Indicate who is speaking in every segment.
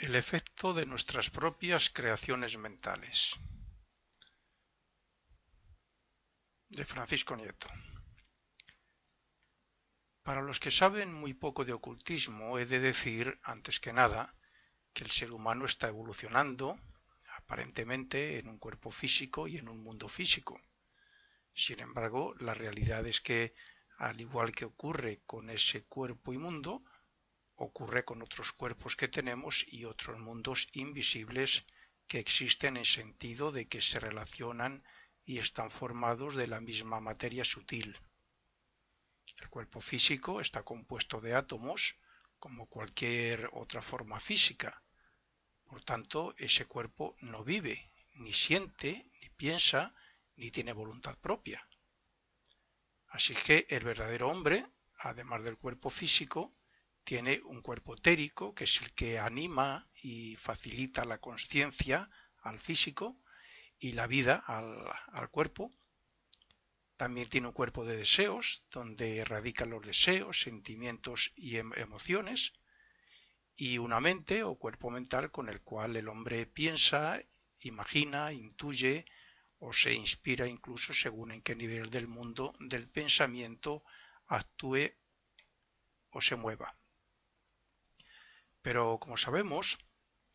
Speaker 1: El efecto de nuestras propias creaciones mentales, de Francisco Nieto. Para los que saben muy poco de ocultismo, he de decir, antes que nada, que el ser humano está evolucionando, aparentemente, en un cuerpo físico y en un mundo físico. Sin embargo, la realidad es que, al igual que ocurre con ese cuerpo y mundo, ocurre con otros cuerpos que tenemos y otros mundos invisibles que existen en sentido de que se relacionan y están formados de la misma materia sutil. El cuerpo físico está compuesto de átomos como cualquier otra forma física. Por tanto, ese cuerpo no vive, ni siente, ni piensa, ni tiene voluntad propia. Así que el verdadero hombre, además del cuerpo físico, tiene un cuerpo etérico, que es el que anima y facilita la consciencia al físico y la vida al cuerpo. También tiene un cuerpo de deseos, donde radican los deseos, sentimientos y emociones, y una mente o cuerpo mental con el cual el hombre piensa, imagina, intuye o se inspira incluso según en qué nivel del mundo del pensamiento actúe o se mueva. Pero como sabemos,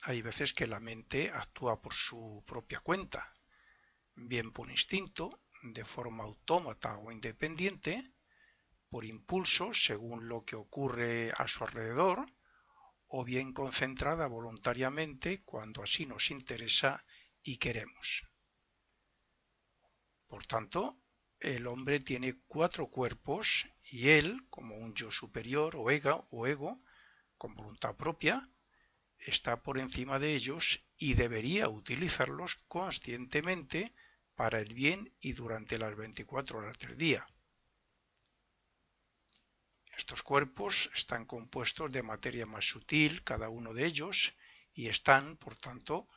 Speaker 1: hay veces que la mente actúa por su propia cuenta, bien por instinto, de forma autómata o independiente, por impulso según lo que ocurre a su alrededor, o bien concentrada voluntariamente cuando así nos interesa y queremos. Por tanto, el hombre tiene cuatro cuerpos y él, como un yo superior o ego, con voluntad propia, está por encima de ellos y debería utilizarlos conscientemente para el bien y durante las 24 horas del día. Estos cuerpos están compuestos de materia más sutil, cada uno de ellos, y están, por tanto,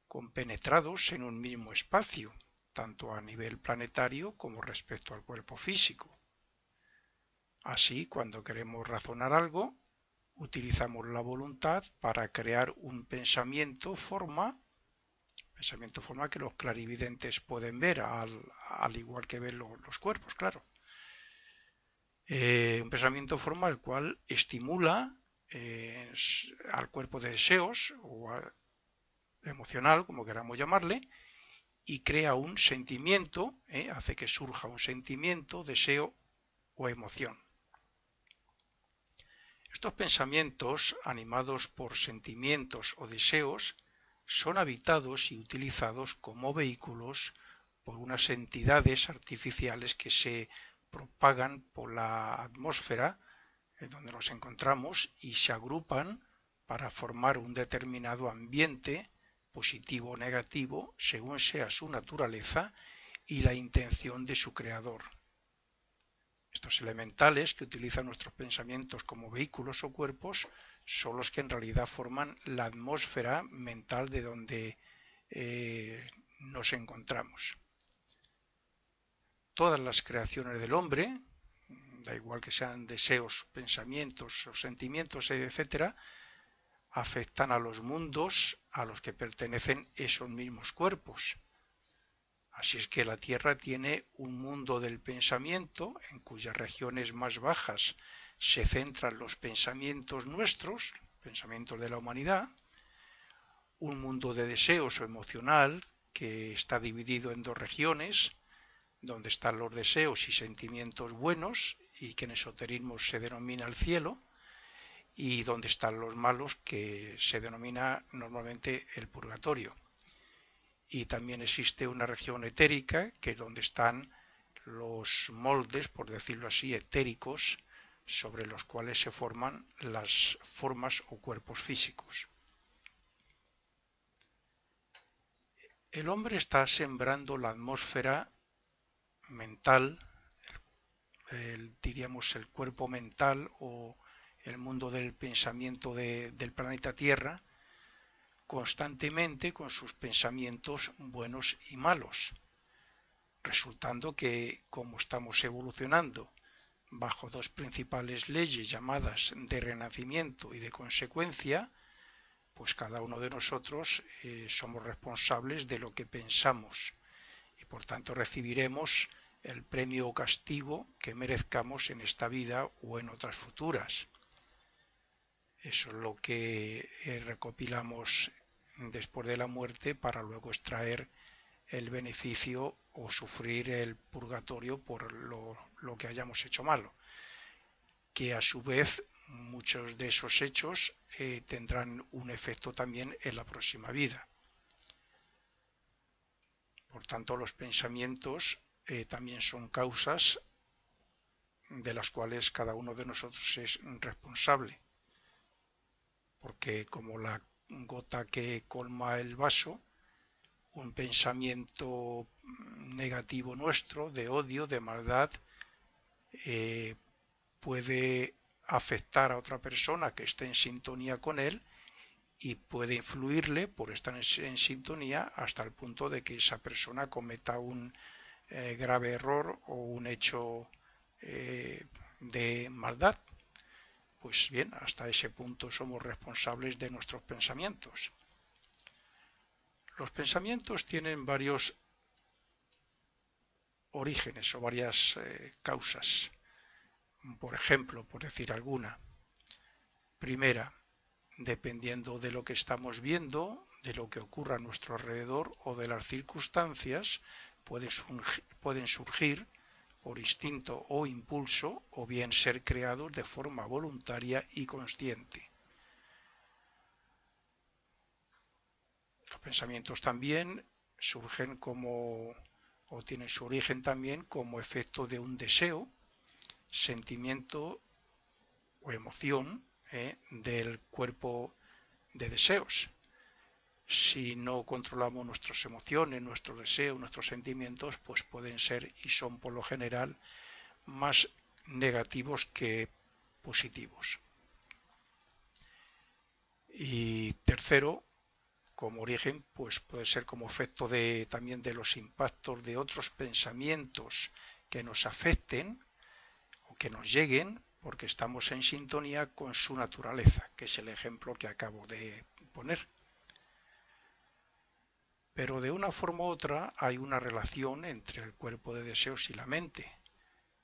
Speaker 1: compenetrados en un mismo espacio, tanto a nivel planetario como respecto al cuerpo físico. Así, cuando queremos razonar algo, utilizamos la voluntad para crear un pensamiento forma que los clarividentes pueden ver, al igual que ven los cuerpos, claro. Un pensamiento forma el cual estimula al cuerpo de deseos o emocional, como queramos llamarle, y crea un sentimiento, hace que surja un sentimiento, deseo o emoción. Estos pensamientos, animados por sentimientos o deseos, son habitados y utilizados como vehículos por unas entidades artificiales que se propagan por la atmósfera donde nos encontramos y se agrupan para formar un determinado ambiente, positivo o negativo, según sea su naturaleza y la intención de su creador. Estos elementales que utilizan nuestros pensamientos como vehículos o cuerpos son los que en realidad forman la atmósfera mental de donde nos encontramos. Todas las creaciones del hombre, da igual que sean deseos, pensamientos o sentimientos, etc., afectan a los mundos a los que pertenecen esos mismos cuerpos. Así es que la Tierra tiene un mundo del pensamiento en cuyas regiones más bajas se centran los pensamientos nuestros, pensamientos de la humanidad, un mundo de deseos o emocional que está dividido en dos regiones, donde están los deseos y sentimientos buenos y que en esoterismo se denomina el cielo, y donde están los malos que se denomina normalmente el purgatorio. Y también existe una región etérica, que es donde están los moldes, por decirlo así, etéricos, sobre los cuales se forman las formas o cuerpos físicos. El hombre está sembrando la atmósfera mental, diríamos el cuerpo mental o el mundo del pensamiento del planeta Tierra, constantemente con sus pensamientos buenos y malos, resultando que, como estamos evolucionando bajo dos principales leyes llamadas de renacimiento y de consecuencia, pues cada uno de nosotros somos responsables de lo que pensamos y por tanto recibiremos el premio o castigo que merezcamos en esta vida o en otras futuras. Eso es lo que recopilamos después de la muerte para luego extraer el beneficio o sufrir el purgatorio por lo que hayamos hecho malo, que a su vez muchos de esos hechos tendrán un efecto también en la próxima vida. Por tanto, los pensamientos también son causas de las cuales cada uno de nosotros es responsable, porque como la gota que colma el vaso, un pensamiento negativo nuestro, de odio, de maldad, puede afectar a otra persona que esté en sintonía con él y puede influirle por estar en sintonía hasta el punto de que esa persona cometa un grave error o un hecho de maldad. Pues bien, hasta ese punto somos responsables de nuestros pensamientos. Los pensamientos tienen varios orígenes o varias causas. Por ejemplo, por decir alguna. Primera, dependiendo de lo que estamos viendo, de lo que ocurra a nuestro alrededor o de las circunstancias, pueden surgir por instinto o impulso o bien ser creados de forma voluntaria y consciente. Los pensamientos también surgen o tienen su origen también como efecto de un deseo, sentimiento o emoción del cuerpo de deseos. Si no controlamos nuestras emociones, nuestros deseos, nuestros sentimientos, pues pueden ser y son por lo general más negativos que positivos. Y tercero, como origen, pues puede ser como efecto también de los impactos de otros pensamientos que nos afecten o que nos lleguen porque estamos en sintonía con su naturaleza, que es el ejemplo que acabo de poner. Pero de una forma u otra hay una relación entre el cuerpo de deseos y la mente.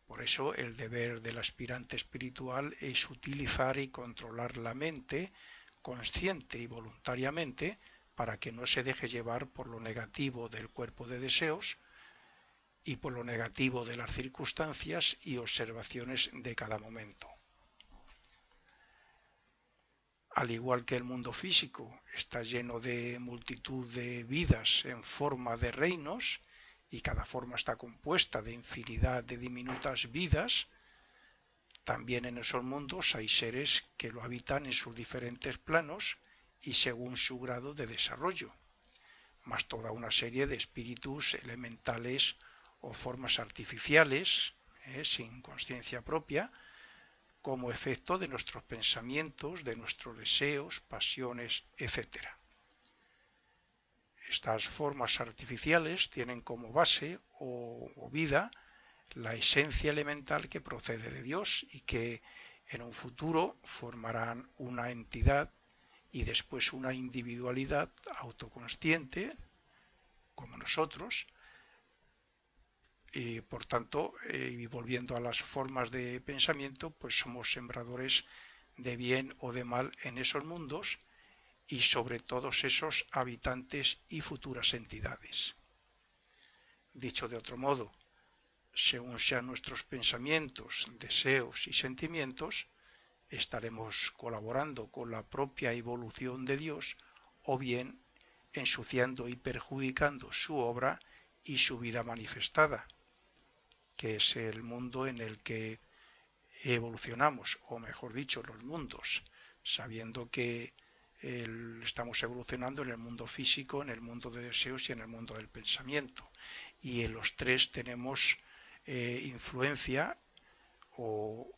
Speaker 1: Por eso el deber del aspirante espiritual es utilizar y controlar la mente consciente y voluntariamente para que no se deje llevar por lo negativo del cuerpo de deseos y por lo negativo de las circunstancias y observaciones de cada momento. Al igual que el mundo físico está lleno de multitud de vidas en forma de reinos, y cada forma está compuesta de infinidad de diminutas vidas, también en esos mundos hay seres que lo habitan en sus diferentes planos y según su grado de desarrollo, más toda una serie de espíritus elementales o formas artificiales, sin conciencia propia, como efecto de nuestros pensamientos, de nuestros deseos, pasiones, etc. Estas formas artificiales tienen como base o vida la esencia elemental que procede de Dios y que en un futuro formarán una entidad y después una individualidad autoconsciente, como nosotros, y por tanto, y volviendo a las formas de pensamiento, pues somos sembradores de bien o de mal en esos mundos y sobre todos esos habitantes y futuras entidades. Dicho de otro modo, según sean nuestros pensamientos, deseos y sentimientos, estaremos colaborando con la propia evolución de Dios o bien ensuciando y perjudicando su obra y su vida manifestada, que es el mundo en el que evolucionamos, o mejor dicho, los mundos, sabiendo que estamos evolucionando en el mundo físico, en el mundo de deseos y en el mundo del pensamiento. Y en los tres tenemos influencia o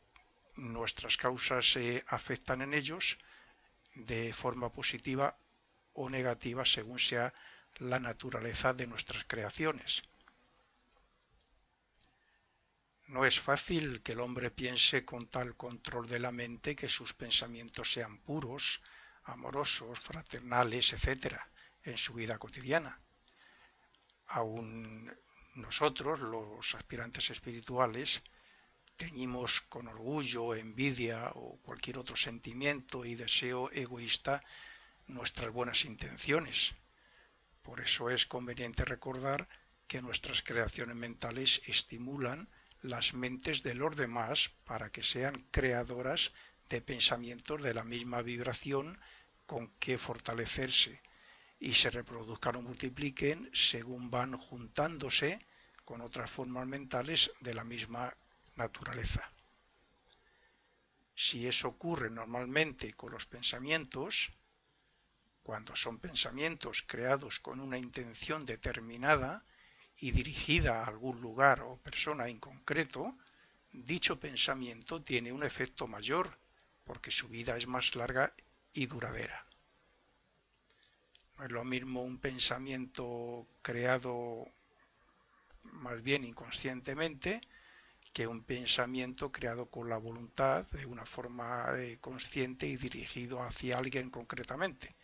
Speaker 1: nuestras causas afectan en ellos de forma positiva o negativa según sea la naturaleza de nuestras creaciones. No es fácil que el hombre piense con tal control de la mente que sus pensamientos sean puros, amorosos, fraternales, etcétera, en su vida cotidiana. Aún nosotros, los aspirantes espirituales, teñimos con orgullo, envidia o cualquier otro sentimiento y deseo egoísta nuestras buenas intenciones. Por eso es conveniente recordar que nuestras creaciones mentales estimulan las mentes de los demás para que sean creadoras de pensamientos de la misma vibración con que fortalecerse y se reproduzcan o multipliquen según van juntándose con otras formas mentales de la misma naturaleza. Si eso ocurre normalmente con los pensamientos, cuando son pensamientos creados con una intención determinada y dirigida a algún lugar o persona en concreto, dicho pensamiento tiene un efecto mayor porque su vida es más larga y duradera. No es lo mismo un pensamiento creado más bien inconscientemente que un pensamiento creado con la voluntad de una forma consciente y dirigido hacia alguien concretamente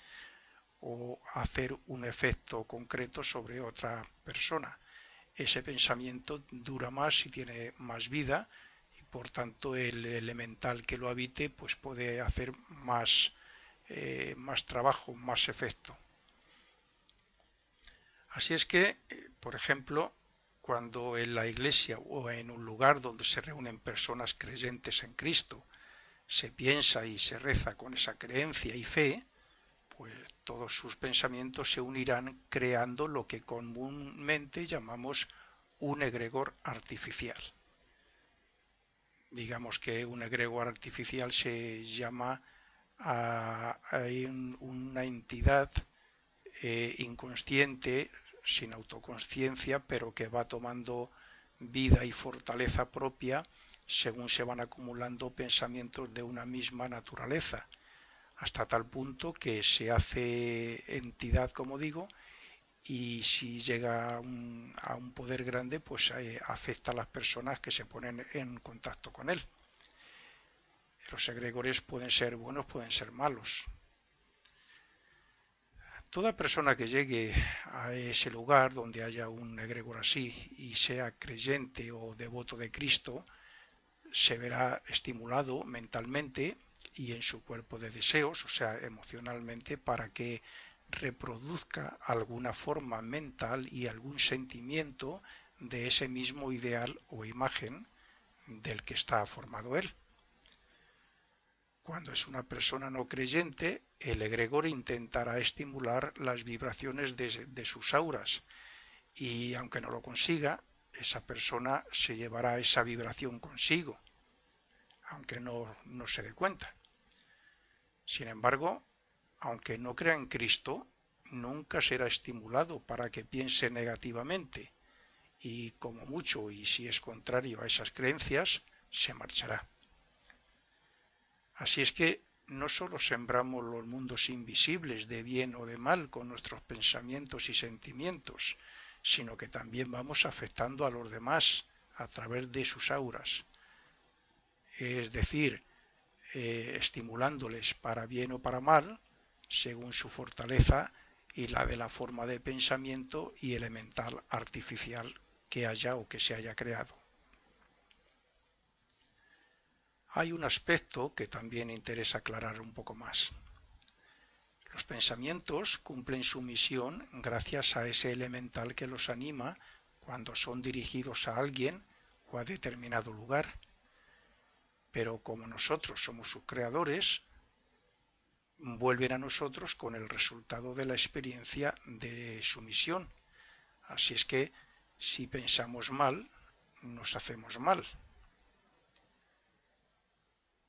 Speaker 1: o hacer un efecto concreto sobre otra persona. Ese pensamiento dura más y tiene más vida y por tanto el elemental que lo habite pues puede hacer más trabajo, más efecto. Así es que, por ejemplo, cuando en la iglesia o en un lugar donde se reúnen personas creyentes en Cristo se piensa y se reza con esa creencia y fe, pues todos sus pensamientos se unirán creando lo que comúnmente llamamos un egregor artificial. Digamos que un egregor artificial se llama a una entidad inconsciente, sin autoconsciencia, pero que va tomando vida y fortaleza propia según se van acumulando pensamientos de una misma naturaleza, hasta tal punto que se hace entidad, como digo, y si llega a un poder grande, pues afecta a las personas que se ponen en contacto con él. Los egregores pueden ser buenos, pueden ser malos. Toda persona que llegue a ese lugar donde haya un egregor así y sea creyente o devoto de Cristo, se verá estimulado mentalmente y en su cuerpo de deseos, o sea, emocionalmente, para que reproduzca alguna forma mental y algún sentimiento de ese mismo ideal o imagen del que está formado él. Cuando es una persona no creyente, el egregor intentará estimular las vibraciones de sus auras y aunque no lo consiga, esa persona se llevará esa vibración consigo, aunque no se dé cuenta. Sin embargo, aunque no crea en Cristo, nunca será estimulado para que piense negativamente y como mucho, y si es contrario a esas creencias, se marchará. Así es que no solo sembramos los mundos invisibles de bien o de mal con nuestros pensamientos y sentimientos, sino que también vamos afectando a los demás a través de sus auras. Es decir, estimulándoles para bien o para mal, según su fortaleza y la de la forma de pensamiento y elemental artificial que haya o que se haya creado. Hay un aspecto que también interesa aclarar un poco más. Los pensamientos cumplen su misión gracias a ese elemental que los anima cuando son dirigidos a alguien o a determinado lugar. Pero como nosotros somos sus creadores, vuelven a nosotros con el resultado de la experiencia de su misión. Así es que si pensamos mal, nos hacemos mal.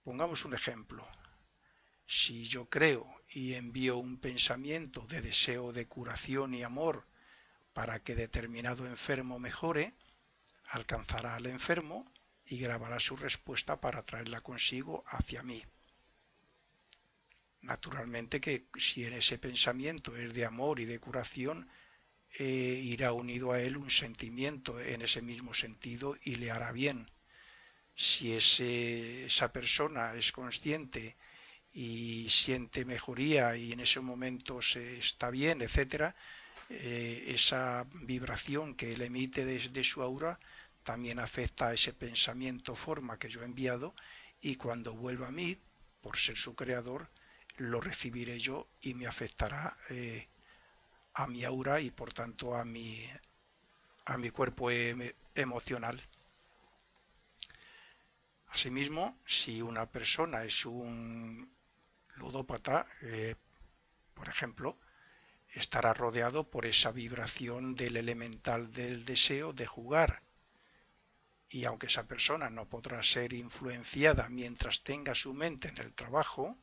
Speaker 1: Pongamos un ejemplo. Si yo creo y envío un pensamiento de deseo de curación y amor para que determinado enfermo mejore, alcanzará al enfermo y grabará su respuesta para traerla consigo hacia mí. Naturalmente que si en ese pensamiento es de amor y de curación, irá unido a él un sentimiento en ese mismo sentido y le hará bien. Si esa persona es consciente y siente mejoría y en ese momento se está bien, etcétera, esa vibración que él emite desde su aura también afecta a ese pensamiento forma que yo he enviado, y cuando vuelva a mí, por ser su creador, lo recibiré yo y me afectará a mi aura y por tanto a mi cuerpo emocional. Asimismo, si una persona es un ludópata, por ejemplo, estará rodeado por esa vibración del elemental del deseo de jugar. Y aunque esa persona no podrá ser influenciada mientras tenga su mente en el trabajo,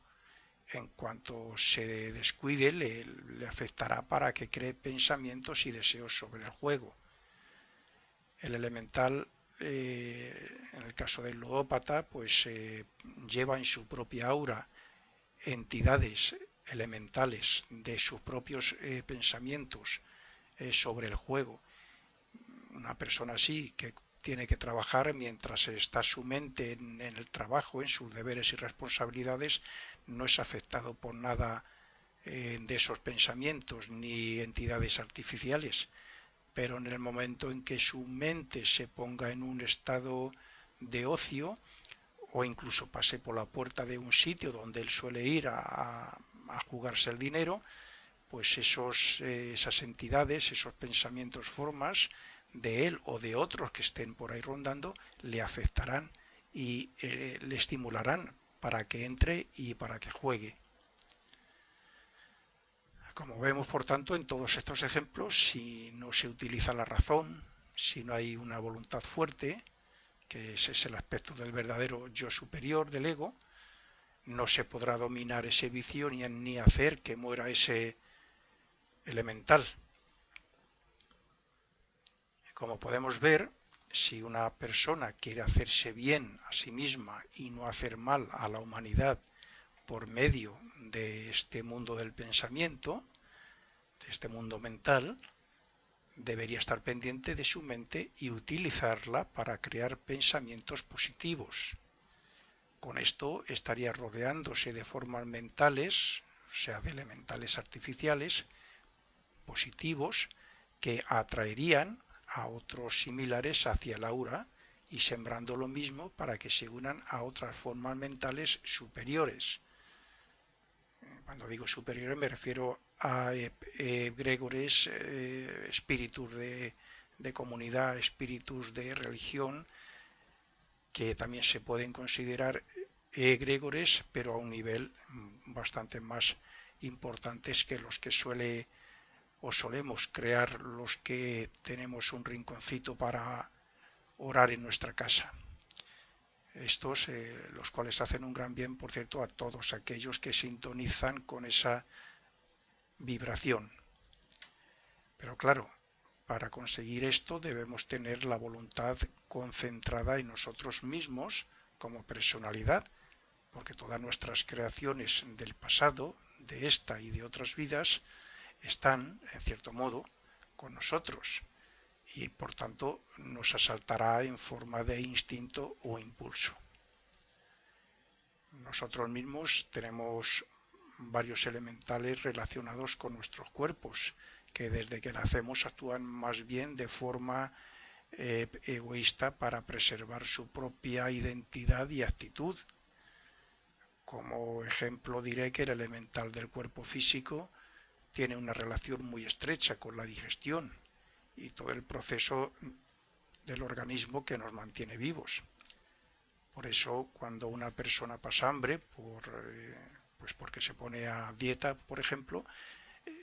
Speaker 1: en cuanto se descuide le afectará para que cree pensamientos y deseos sobre el juego. El elemental, en el caso del ludópata, pues lleva en su propia aura entidades elementales de sus propios pensamientos sobre el juego. Una persona así que tiene que trabajar mientras está su mente en el trabajo, en sus deberes y responsabilidades, no es afectado por nada de esos pensamientos ni entidades artificiales, pero en el momento en que su mente se ponga en un estado de ocio o incluso pase por la puerta de un sitio donde él suele ir a jugarse el dinero, pues esas entidades, esos pensamientos, formas de él o de otros que estén por ahí rondando, le afectarán y le estimularán para que entre y para que juegue. Como vemos, por tanto, en todos estos ejemplos, si no se utiliza la razón, si no hay una voluntad fuerte, que ese es el aspecto del verdadero yo superior del ego, no se podrá dominar ese vicio ni hacer que muera ese elemental. Como podemos ver, si una persona quiere hacerse bien a sí misma y no hacer mal a la humanidad por medio de este mundo del pensamiento, de este mundo mental, debería estar pendiente de su mente y utilizarla para crear pensamientos positivos. Con esto estaría rodeándose de formas mentales, o sea, de elementales artificiales, positivos, que atraerían a otros similares hacia el aura y sembrando lo mismo para que se unan a otras formas mentales superiores. Cuando digo superiores me refiero a egregores, espíritus de comunidad, espíritus de religión, que también se pueden considerar egregores, pero a un nivel bastante más importantes que los que solemos crear los que tenemos un rinconcito para orar en nuestra casa. Estos, los cuales hacen un gran bien, por cierto, a todos aquellos que sintonizan con esa vibración. Pero claro, para conseguir esto debemos tener la voluntad concentrada en nosotros mismos como personalidad, porque todas nuestras creaciones del pasado, de esta y de otras vidas, están, en cierto modo, con nosotros y por tanto nos asaltará en forma de instinto o impulso. Nosotros mismos tenemos varios elementales relacionados con nuestros cuerpos, que desde que nacemos actúan más bien de forma egoísta para preservar su propia identidad y actitud. Como ejemplo diré que el elemental del cuerpo físico tiene una relación muy estrecha con la digestión y todo el proceso del organismo que nos mantiene vivos. Por eso, cuando una persona pasa hambre, pues porque se pone a dieta, por ejemplo,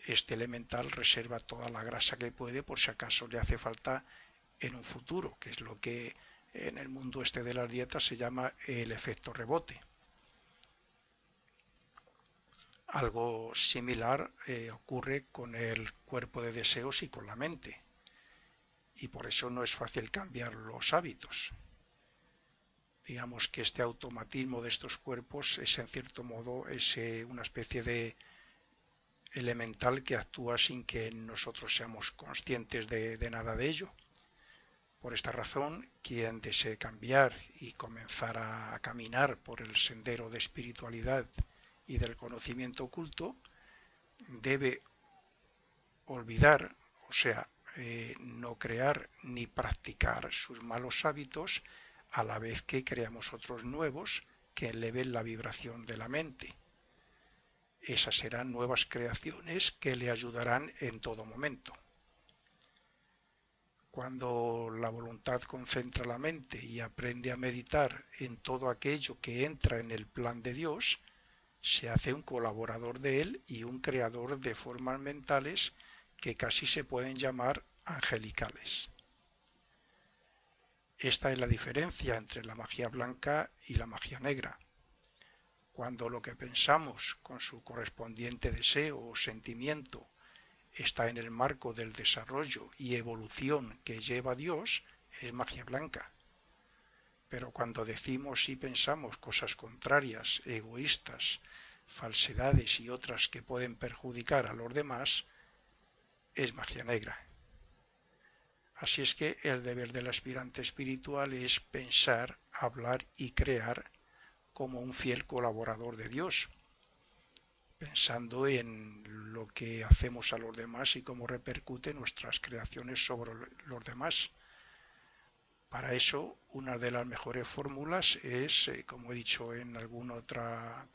Speaker 1: este elemental reserva toda la grasa que puede por si acaso le hace falta en un futuro, que es lo que en el mundo este de las dietas se llama el efecto rebote. Algo similar ocurre con el cuerpo de deseos y con la mente. Y por eso no es fácil cambiar los hábitos. Digamos que este automatismo de estos cuerpos es en cierto modo una especie de elemental que actúa sin que nosotros seamos conscientes de nada de ello. Por esta razón, quien desee cambiar y comenzar a caminar por el sendero de espiritualidad y del conocimiento oculto, debe olvidar, o sea, no crear ni practicar sus malos hábitos a la vez que creamos otros nuevos que eleven la vibración de la mente. Esas serán nuevas creaciones que le ayudarán en todo momento. Cuando la voluntad concentra la mente y aprende a meditar en todo aquello que entra en el plan de Dios, se hace un colaborador de él y un creador de formas mentales que casi se pueden llamar angelicales. Esta es la diferencia entre la magia blanca y la magia negra. Cuando lo que pensamos con su correspondiente deseo o sentimiento está en el marco del desarrollo y evolución que lleva Dios, es magia blanca. Pero cuando decimos y pensamos cosas contrarias, egoístas, falsedades y otras que pueden perjudicar a los demás, es magia negra. Así es que el deber del aspirante espiritual es pensar, hablar y crear como un fiel colaborador de Dios, pensando en lo que hacemos a los demás y cómo repercute nuestras creaciones sobre los demás. Para eso, una de las mejores fórmulas es, como he dicho en alguna otra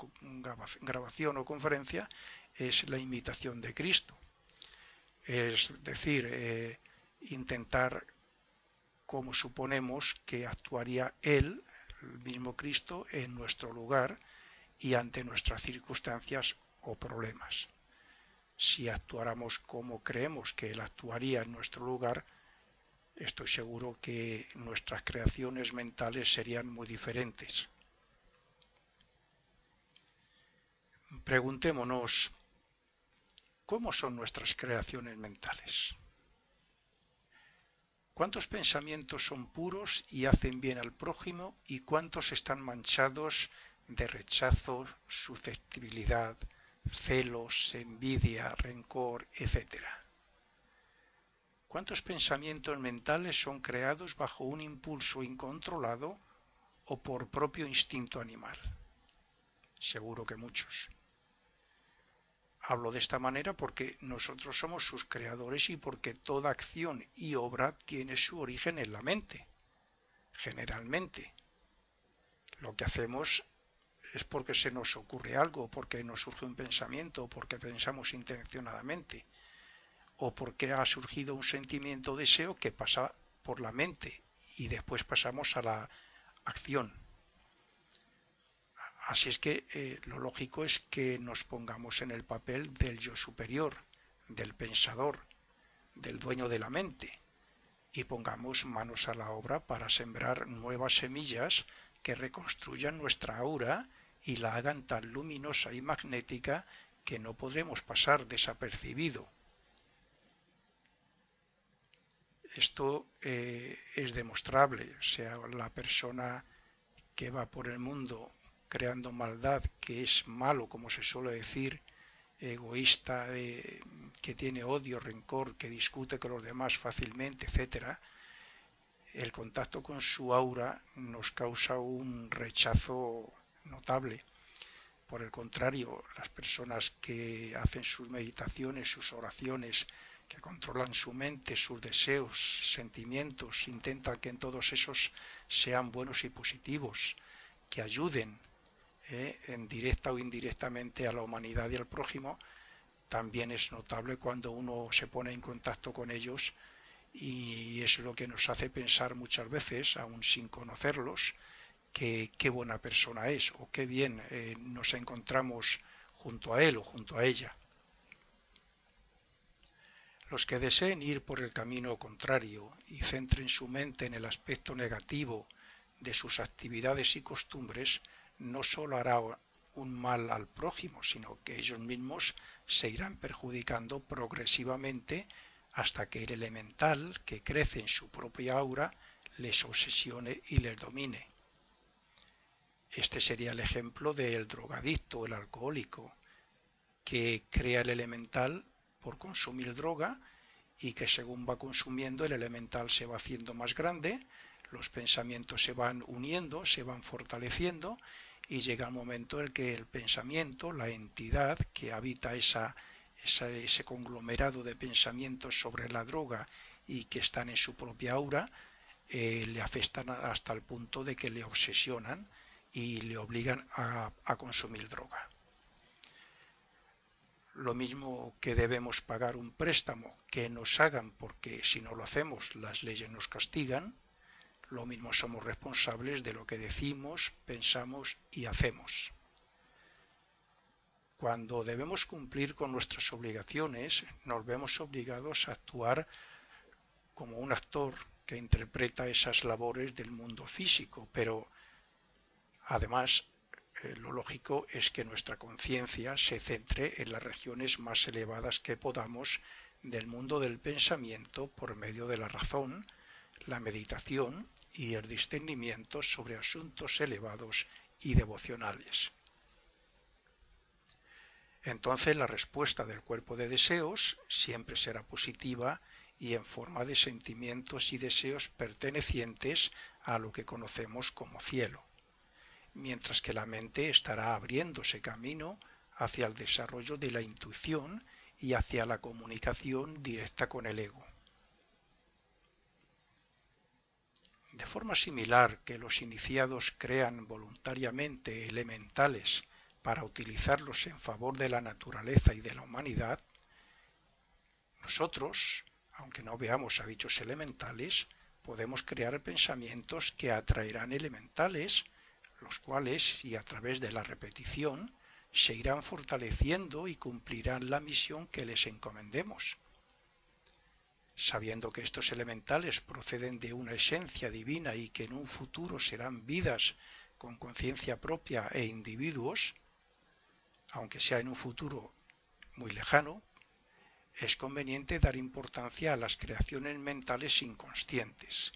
Speaker 1: grabación o conferencia, es la imitación de Cristo. Es decir, intentar como suponemos que actuaría Él, el mismo Cristo, en nuestro lugar y ante nuestras circunstancias o problemas. Si actuáramos como creemos que Él actuaría en nuestro lugar, estoy seguro que nuestras creaciones mentales serían muy diferentes. Preguntémonos, ¿cómo son nuestras creaciones mentales? ¿Cuántos pensamientos son puros y hacen bien al prójimo y cuántos están manchados de rechazo, susceptibilidad, celos, envidia, rencor, etcétera? ¿Cuántos pensamientos mentales son creados bajo un impulso incontrolado o por propio instinto animal? Seguro que muchos. Hablo de esta manera porque nosotros somos sus creadores y porque toda acción y obra tiene su origen en la mente. Generalmente, lo que hacemos es porque se nos ocurre algo, porque nos surge un pensamiento, porque pensamos intencionadamente, o porque ha surgido un sentimiento o deseo que pasa por la mente y después pasamos a la acción. Así es que lo lógico es que nos pongamos en el papel del yo superior, del pensador, del dueño de la mente, y pongamos manos a la obra para sembrar nuevas semillas que reconstruyan nuestra aura y la hagan tan luminosa y magnética que no podremos pasar desapercibido. Esto es demostrable, o sea, la persona que va por el mundo creando maldad, que es malo, como se suele decir, egoísta, que tiene odio, rencor, que discute con los demás fácilmente, etcétera, el contacto con su aura nos causa un rechazo notable. Por el contrario, las personas que hacen sus meditaciones, sus oraciones, que controlan su mente, sus deseos, sentimientos, intentan que en todos esos sean buenos y positivos, que ayuden en directa o indirectamente a la humanidad y al prójimo, también es notable cuando uno se pone en contacto con ellos, y es lo que nos hace pensar muchas veces, aun sin conocerlos, que qué buena persona es o qué bien nos encontramos junto a él o junto a ella. Los que deseen ir por el camino contrario y centren su mente en el aspecto negativo de sus actividades y costumbres, no solo hará un mal al prójimo, sino que ellos mismos se irán perjudicando progresivamente hasta que el elemental que crece en su propia aura les obsesione y les domine. Este sería el ejemplo del drogadicto, el alcohólico, que crea el elemental por consumir droga y que según va consumiendo el elemental se va haciendo más grande, los pensamientos se van uniendo, se van fortaleciendo y llega el momento en que el pensamiento, la entidad que habita ese conglomerado de pensamientos sobre la droga y que están en su propia aura, le afectan hasta el punto de que le obsesionan y le obligan a consumir droga. Lo mismo que debemos pagar un préstamo que nos hagan porque si no lo hacemos las leyes nos castigan, lo mismo somos responsables de lo que decimos, pensamos y hacemos. Cuando debemos cumplir con nuestras obligaciones, nos vemos obligados a actuar como un actor que interpreta esas labores del mundo físico, pero además lo lógico es que nuestra conciencia se centre en las regiones más elevadas que podamos del mundo del pensamiento por medio de la razón, la meditación y el discernimiento sobre asuntos elevados y devocionales. Entonces la respuesta del cuerpo de deseos siempre será positiva y en forma de sentimientos y deseos pertenecientes a lo que conocemos como cielo, mientras que la mente estará abriéndose camino hacia el desarrollo de la intuición y hacia la comunicación directa con el ego. De forma similar que los iniciados crean voluntariamente elementales para utilizarlos en favor de la naturaleza y de la humanidad, nosotros, aunque no veamos a dichos elementales, podemos crear pensamientos que atraerán elementales, los cuales, y a través de la repetición, se irán fortaleciendo y cumplirán la misión que les encomendemos. Sabiendo que estos elementales proceden de una esencia divina y que en un futuro serán vidas con conciencia propia e individuos, aunque sea en un futuro muy lejano, es conveniente dar importancia a las creaciones mentales inconscientes.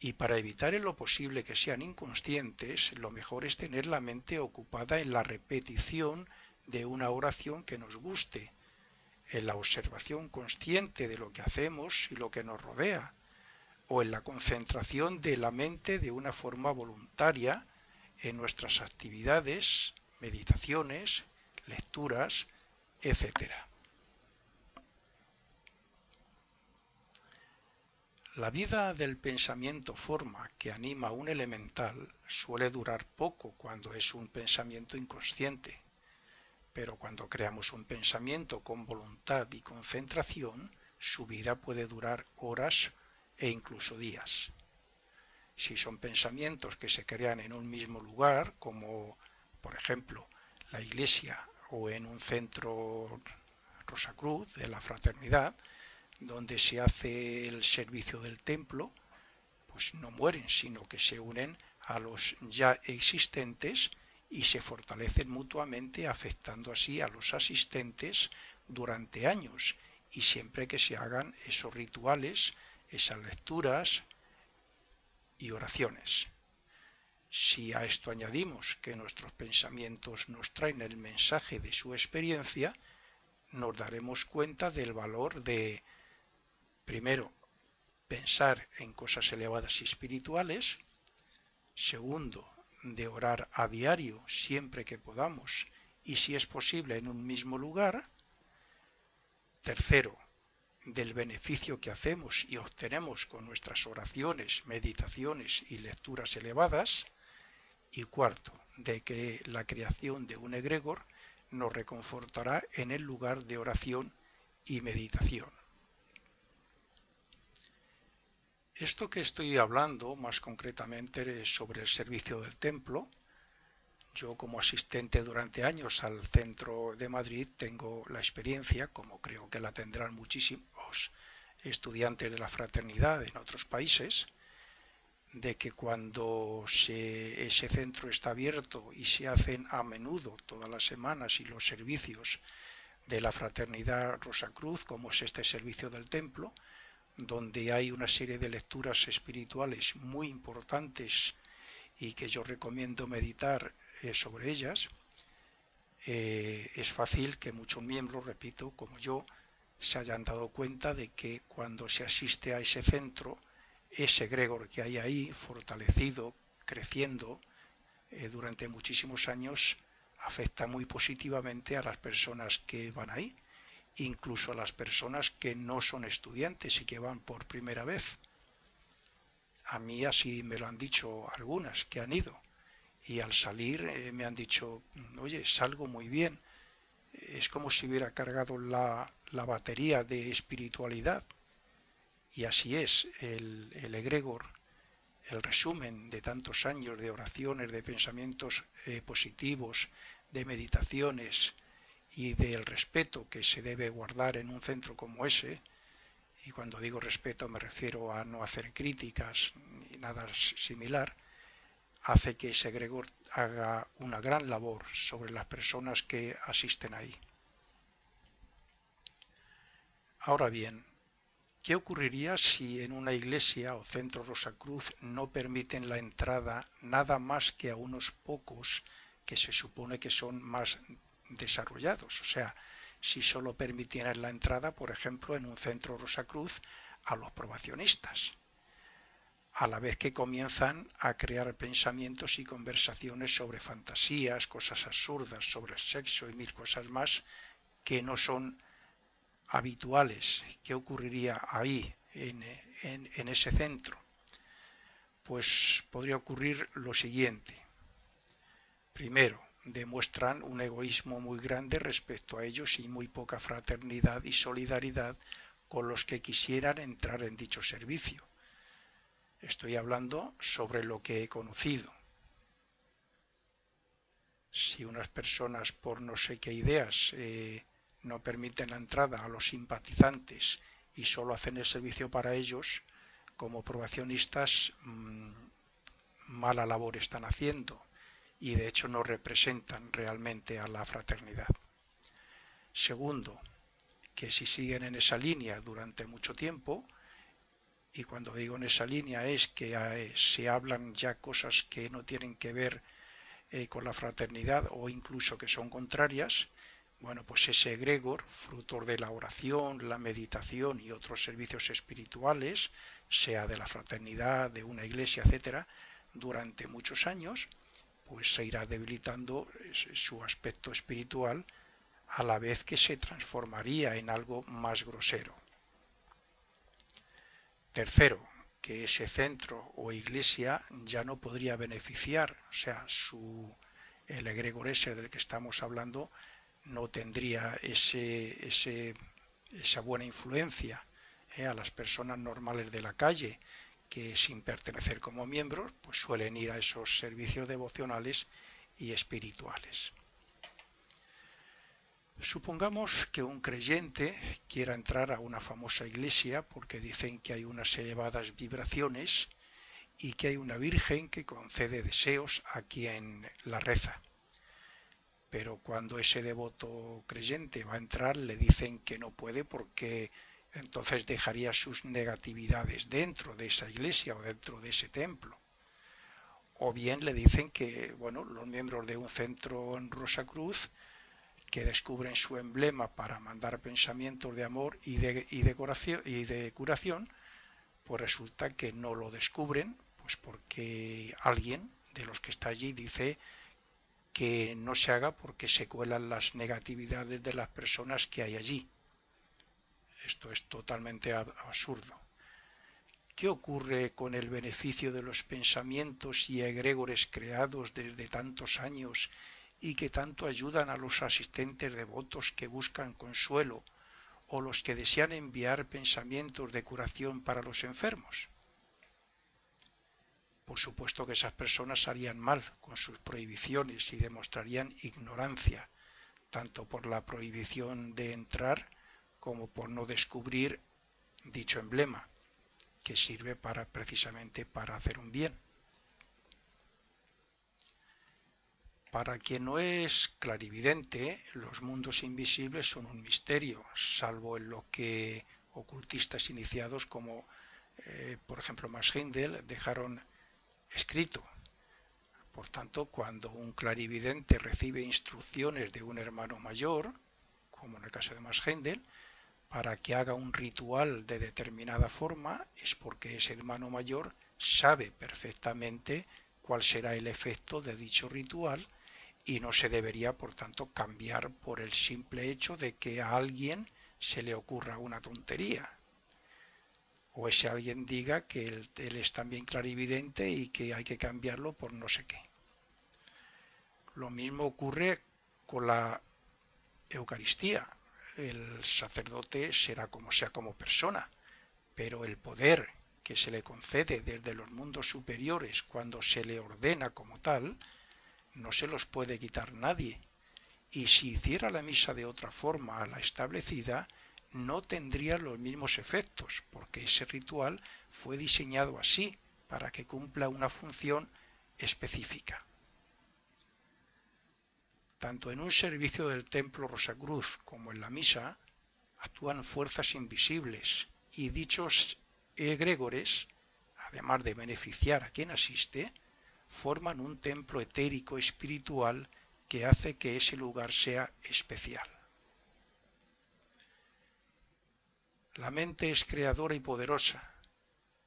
Speaker 1: Y para evitar en lo posible que sean inconscientes, lo mejor es tener la mente ocupada en la repetición de una oración que nos guste, en la observación consciente de lo que hacemos y lo que nos rodea, o en la concentración de la mente de una forma voluntaria en nuestras actividades, meditaciones, lecturas, etc. La vida del pensamiento forma que anima un elemental suele durar poco cuando es un pensamiento inconsciente, pero cuando creamos un pensamiento con voluntad y concentración, su vida puede durar horas e incluso días. Si son pensamientos que se crean en un mismo lugar, como por ejemplo la iglesia o en un centro Rosacruz de la fraternidad, donde se hace el servicio del templo, pues no mueren, sino que se unen a los ya existentes y se fortalecen mutuamente, afectando así a los asistentes durante años, y siempre que se hagan esos rituales, esas lecturas y oraciones. Si a esto añadimos que nuestros pensamientos nos traen el mensaje de su experiencia, nos daremos cuenta del valor de, primero, pensar en cosas elevadas y espirituales, segundo, de orar a diario siempre que podamos y si es posible en un mismo lugar, tercero, del beneficio que hacemos y obtenemos con nuestras oraciones, meditaciones y lecturas elevadas, y cuarto, de que la creación de un egregor nos reconfortará en el lugar de oración y meditación. Esto que estoy hablando más concretamente es sobre el servicio del templo. Yo como asistente durante años al centro de Madrid tengo la experiencia, como creo que la tendrán muchísimos estudiantes de la fraternidad en otros países, de que cuando ese centro está abierto y se hacen a menudo todas las semanas y los servicios de la fraternidad Rosacruz, como es este servicio del templo, donde hay una serie de lecturas espirituales muy importantes y que yo recomiendo meditar sobre ellas, es fácil que muchos miembros, repito, como yo, se hayan dado cuenta de que cuando se asiste a ese centro, ese egregor que hay ahí, fortalecido, creciendo, durante muchísimos años afecta muy positivamente a las personas que van ahí, incluso a las personas que no son estudiantes y que van por primera vez. A mí así me lo han dicho algunas que han ido y al salir me han dicho, oye, salgo muy bien, es como si hubiera cargado la batería de espiritualidad. Y así es, el egregor, el resumen de tantos años de oraciones, de pensamientos positivos, de meditaciones y del respeto que se debe guardar en un centro como ese, y cuando digo respeto me refiero a no hacer críticas ni nada similar, hace que ese egregor haga una gran labor sobre las personas que asisten ahí. Ahora bien, ¿qué ocurriría si en una iglesia o centro Rosacruz no permiten la entrada nada más que a unos pocos que se supone que son más desarrollados? O sea, si solo permitieran la entrada, por ejemplo, en un centro Rosacruz a los probacionistas, a la vez que comienzan a crear pensamientos y conversaciones sobre fantasías, cosas absurdas, sobre el sexo y mil cosas más que no son habituales. ¿Qué ocurriría ahí en ese centro? Pues podría ocurrir lo siguiente. Primero, demuestran un egoísmo muy grande respecto a ellos y muy poca fraternidad y solidaridad con los que quisieran entrar en dicho servicio. Estoy hablando sobre lo que he conocido. Si unas personas por no sé qué ideas no permiten la entrada a los simpatizantes y solo hacen el servicio para ellos, como probacionistas, mala labor están haciendo y de hecho no representan realmente a la fraternidad. Segundo, que si siguen en esa línea durante mucho tiempo, y cuando digo en esa línea es que se hablan ya cosas que no tienen que ver con la fraternidad o incluso que son contrarias, bueno, pues ese egregor, fruto de la oración, la meditación y otros servicios espirituales, sea de la fraternidad, de una iglesia, etcétera, durante muchos años, pues se irá debilitando su aspecto espiritual a la vez que se transformaría en algo más grosero. Tercero, que ese centro o iglesia ya no podría beneficiar, o sea, el egregor ese del que estamos hablando no tendría esa buena influencia a las personas normales de la calle que sin pertenecer como miembros pues suelen ir a esos servicios devocionales y espirituales. Supongamos que un creyente quiera entrar a una famosa iglesia porque dicen que hay unas elevadas vibraciones y que hay una virgen que concede deseos a quien la reza. Pero cuando ese devoto creyente va a entrar le dicen que no puede porque entonces dejaría sus negatividades dentro de esa iglesia o dentro de ese templo. O bien le dicen que, bueno, los miembros de un centro en Rosacruz que descubren su emblema para mandar pensamientos de amor y de curación, pues resulta que no lo descubren, pues porque alguien de los que está allí dice que no se haga porque se cuelan las negatividades de las personas que hay allí. Esto es totalmente absurdo. ¿Qué ocurre con el beneficio de los pensamientos y egregores creados desde tantos años y que tanto ayudan a los asistentes devotos que buscan consuelo o los que desean enviar pensamientos de curación para los enfermos? Por supuesto que esas personas harían mal con sus prohibiciones y demostrarían ignorancia, tanto por la prohibición de entrar como por no descubrir dicho emblema, que sirve precisamente para hacer un bien. Para quien no es clarividente, los mundos invisibles son un misterio, salvo en lo que ocultistas iniciados como, por ejemplo, Max Heindel dejaron escrito. Por tanto, cuando un clarividente recibe instrucciones de un hermano mayor, como en el caso de Max Heindel, para que haga un ritual de determinada forma, es porque ese hermano mayor sabe perfectamente cuál será el efecto de dicho ritual y no se debería, por tanto, cambiar por el simple hecho de que a alguien se le ocurra una tontería. O ese alguien diga que él es también clarividente y que hay que cambiarlo por no sé qué. Lo mismo ocurre con la Eucaristía. El sacerdote será como sea como persona, pero el poder que se le concede desde los mundos superiores cuando se le ordena como tal, no se los puede quitar nadie. Y si hiciera la misa de otra forma a la establecida, no tendría los mismos efectos, porque ese ritual fue diseñado así, para que cumpla una función específica. Tanto en un servicio del templo Rosacruz como en la misa, actúan fuerzas invisibles y dichos egregores, además de beneficiar a quien asiste, forman un templo etérico espiritual que hace que ese lugar sea especial. La mente es creadora y poderosa,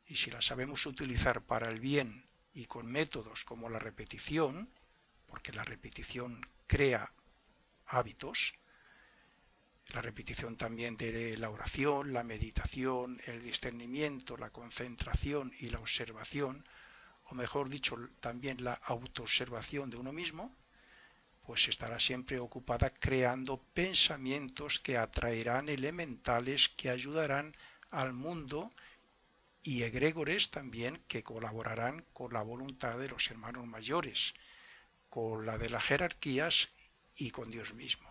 Speaker 1: y si la sabemos utilizar para el bien y con métodos como la repetición, porque la repetición crea hábitos, la repetición también de la oración, la meditación, el discernimiento, la concentración y la observación, o mejor dicho, también la autoobservación de uno mismo, pues estará siempre ocupada creando pensamientos que atraerán elementales que ayudarán al mundo y egregores también que colaborarán con la voluntad de los hermanos mayores, con la de las jerarquías y con Dios mismo.